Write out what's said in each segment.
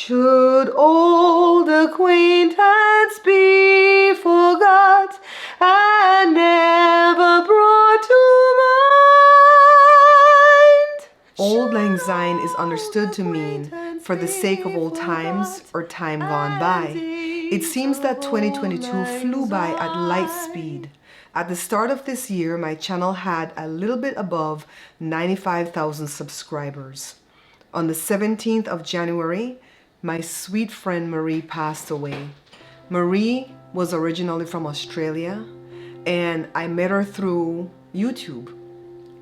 Should old acquaintance be forgot and never brought to mind? Old Lang Syne is understood to mean for the sake of old times or time gone by. It seems that 2022 flew by at light speed. At the start of this year, my channel had a little bit above 95,000 subscribers. On the 17th of January, my sweet friend Marie passed away. Marie was originally from Australia, and I met her through YouTube.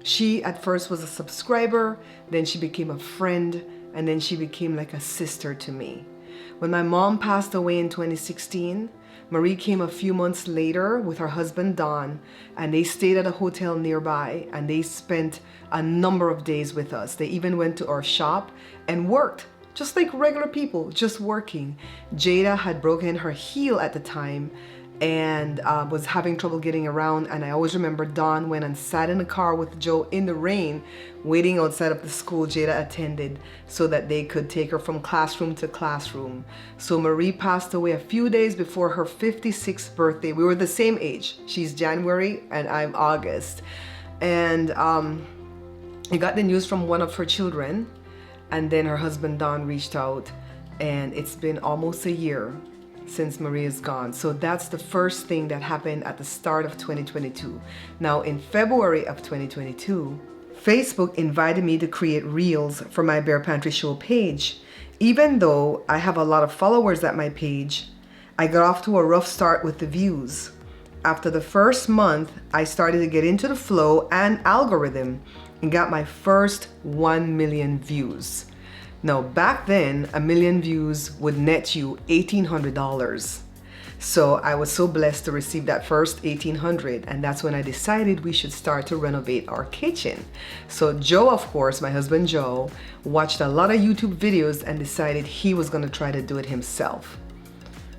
She at first was a subscriber, then she became a friend, and then she became like a sister to me. When my mom passed away in 2016, Marie came a few months later with her husband Don, and they stayed at a hotel nearby, and they spent a number of days with us. They even went to our shop and worked, just like regular people, just working. Jada had broken her heel at the time and was having trouble getting around, and I always remember Don went and sat in the car with Joe in the rain waiting outside of the school Jada attended so that they could take her from classroom to classroom. So Marie passed away a few days before her 56th birthday. We were the same age. She's January and I'm August. And I got the news from one of her children, and then her husband Don reached out, and it's been almost a year since Marie is gone. So that's the first thing that happened at the start of 2022. Now in February of 2022, Facebook invited me to create reels for my Bear Pantry Show page. Even though I have a lot of followers at my page, I got off to a rough start with the views. After the first month, I started to get into the flow and algorithm and got my first 1 million views. Now back then, 1 million views would net you $1,800. So I was so blessed to receive that first $1,800, and that's when I decided we should start to renovate our kitchen. So Joe, of course, my husband Joe, watched a lot of YouTube videos and decided he was gonna try to do it himself.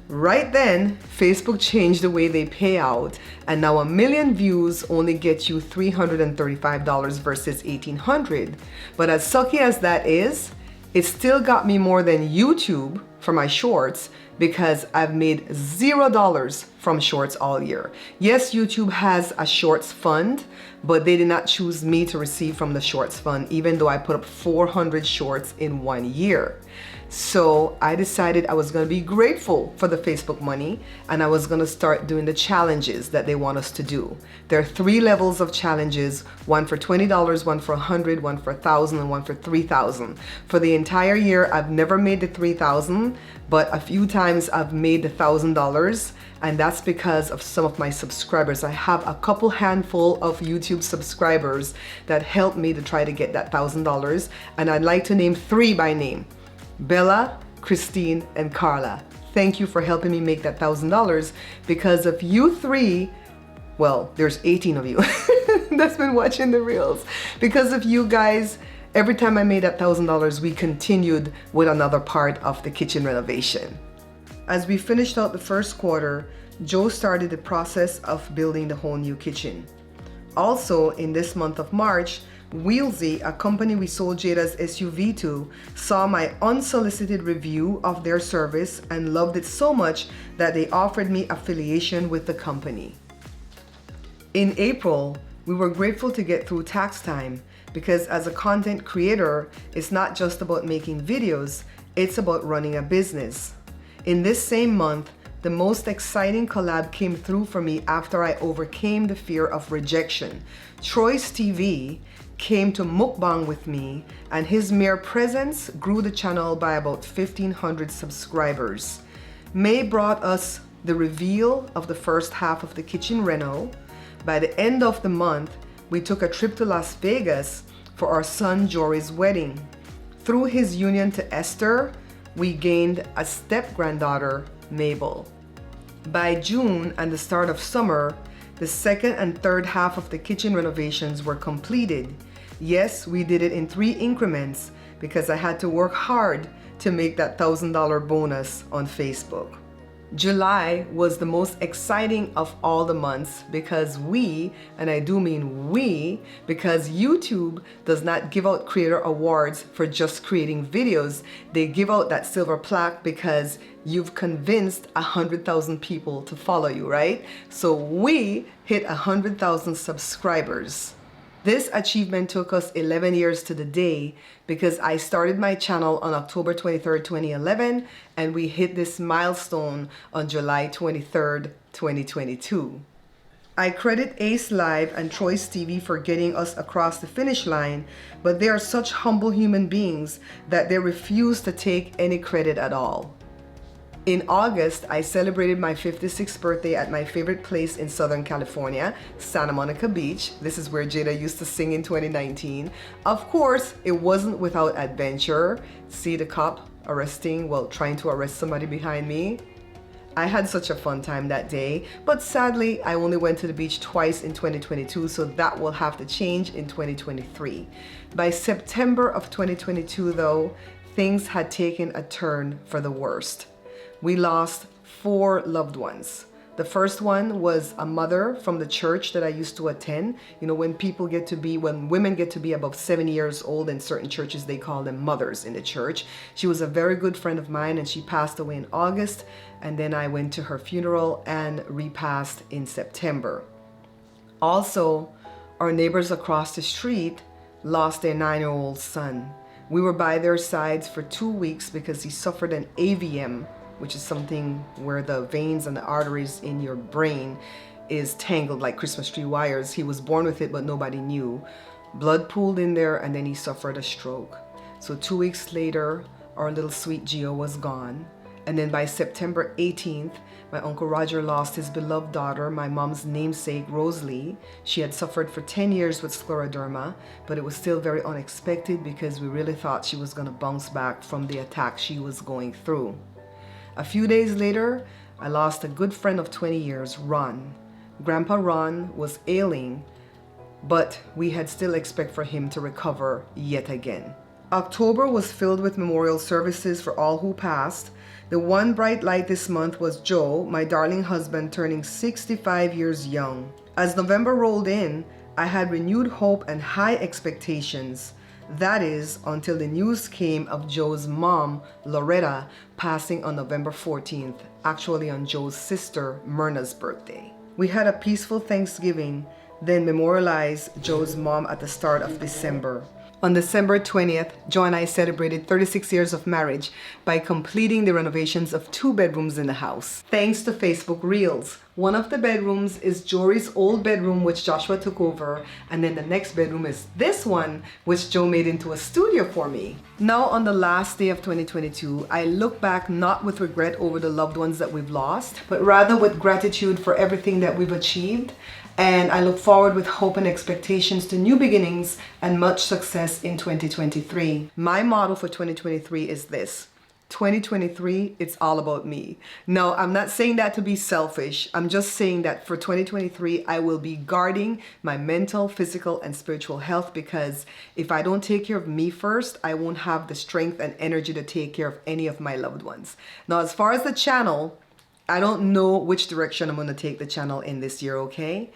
Right then, Facebook changed the way they pay out, and now 1 million views only get you $335 versus $1,800. But as sucky as that is, it still got me more than YouTube for my shorts, because I've made $0 from shorts all year. Yes, YouTube has a shorts fund, but they did not choose me to receive from the shorts fund, even though I put up 400 shorts in 1 year. So I decided I was gonna be grateful for the Facebook money, and I was gonna start doing the challenges that they want us to do. There are 3 levels of challenges, one for $20, one for $100, one for $1,000, and one for $3,000. For the entire year, I've never made the $3,000, but a few times I've made the $1,000, and that's because of some of my subscribers. I have a couple handful of YouTube subscribers that helped me to try to get that $1,000, and I'd like to name 3 by name. Bella, Christine, and Carla. Thank you for helping me make that $1,000. Because of you 3, well, there's 18 of you that's been watching the reels. Because of you guys, every time I made that $1,000, we continued with another part of the kitchen renovation. As we finished out the first quarter, Joe started the process of building the whole new kitchen. Also, in this month of March, Wheelsy, a company we sold Jada's SUV to, saw my unsolicited review of their service and loved it so much that they offered me affiliation with the company. In April, we were grateful to get through tax time, because as a content creator, it's not just about making videos, it's about running a business. In this same month, the most exciting collab came through for me after I overcame the fear of rejection. Troy's TV came to mukbang with me, and his mere presence grew the channel by about 1,500 subscribers. May brought us the reveal of the first half of the kitchen reno. By the end of the month, we took a trip to Las Vegas for our son Jory's wedding. Through his union to Esther, we gained a step-granddaughter, Mabel. By June and the start of summer, the second and third half of the kitchen renovations were completed. Yes, we did it in 3 increments because I had to work hard to make that $1,000 bonus on Facebook. July was the most exciting of all the months because and I do mean we, because YouTube does not give out creator awards for just creating videos. They give out that silver plaque because you've convinced 100,000 people to follow you, right? So we hit 100,000 subscribers. This achievement took us 11 years to the day because I started my channel on October 23rd, 2011, and we hit this milestone on July 23rd, 2022. I credit Ace Live and Troy's TV for getting us across the finish line, but they are such humble human beings that they refuse to take any credit at all. In August, I celebrated my 56th birthday at my favorite place in Southern California, Santa Monica Beach. This is where Jada used to sing in 2019. Of course, it wasn't without adventure. See the cop trying to arrest somebody behind me. I had such a fun time that day, but sadly, I only went to the beach twice in 2022, so that will have to change in 2023. By September of 2022, though, things had taken a turn for the worst. We lost 4 loved ones. The first one was a mother from the church that I used to attend. You know, when women get to be above 70 years old in certain churches, they call them mothers in the church. She was a very good friend of mine and she passed away in August. And then I went to her funeral and repassed in September. Also, our neighbors across the street lost their 9-year-old son. We were by their sides for 2 weeks because he suffered an AVM, which is something where the veins and the arteries in your brain is tangled like Christmas tree wires. He was born with it, but nobody knew. Blood pooled in there, and then he suffered a stroke. So 2 weeks later, our little sweet Gio was gone. And then by September 18th, my Uncle Roger lost his beloved daughter, my mom's namesake, Rosalie. She had suffered for 10 years with scleroderma, but it was still very unexpected because we really thought she was gonna bounce back from the attack she was going through. A few days later, I lost a good friend of 20 years, Ron. Grandpa Ron was ailing, but we had still expect for him to recover yet again. October was filled with memorial services for all who passed. The one bright light this month was Joe, my darling husband, turning 65 years young. As November rolled in, I had renewed hope and high expectations. That is, until the news came of Joe's mom, Loretta, passing on November 14th, actually on Joe's sister, Myrna's birthday. We had a peaceful Thanksgiving, then memorialized Joe's mom at the start of December. On December 20th, Joe and I celebrated 36 years of marriage by completing the renovations of 2 bedrooms in the house, thanks to Facebook Reels. One of the bedrooms is Jory's old bedroom, which Joshua took over, and then the next bedroom is this one, which Joe made into a studio for me. Now, on the last day of 2022, I look back not with regret over the loved ones that we've lost, but rather with gratitude for everything that we've achieved. And I look forward with hope and expectations to new beginnings and much success in 2023. My motto for 2023 is this: 2023, it's all about me. No, I'm not saying that to be selfish. I'm just saying that for 2023, I will be guarding my mental, physical, and spiritual health, because if I don't take care of me first, I won't have the strength and energy to take care of any of my loved ones. Now, as far as the channel, I don't know which direction I'm going to take the channel in this year, okay?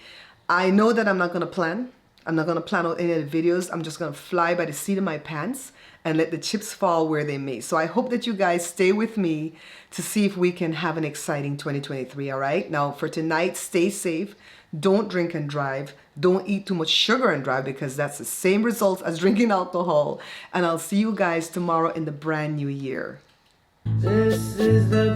I know that I'm not going to plan. I'm not going to plan out any of the videos. I'm just going to fly by the seat of my pants and let the chips fall where they may. So I hope that you guys stay with me to see if we can have an exciting 2023, all right? Now, for tonight, stay safe. Don't drink and drive. Don't eat too much sugar and drive, because that's the same results as drinking alcohol. And I'll see you guys tomorrow in the brand new year. This is the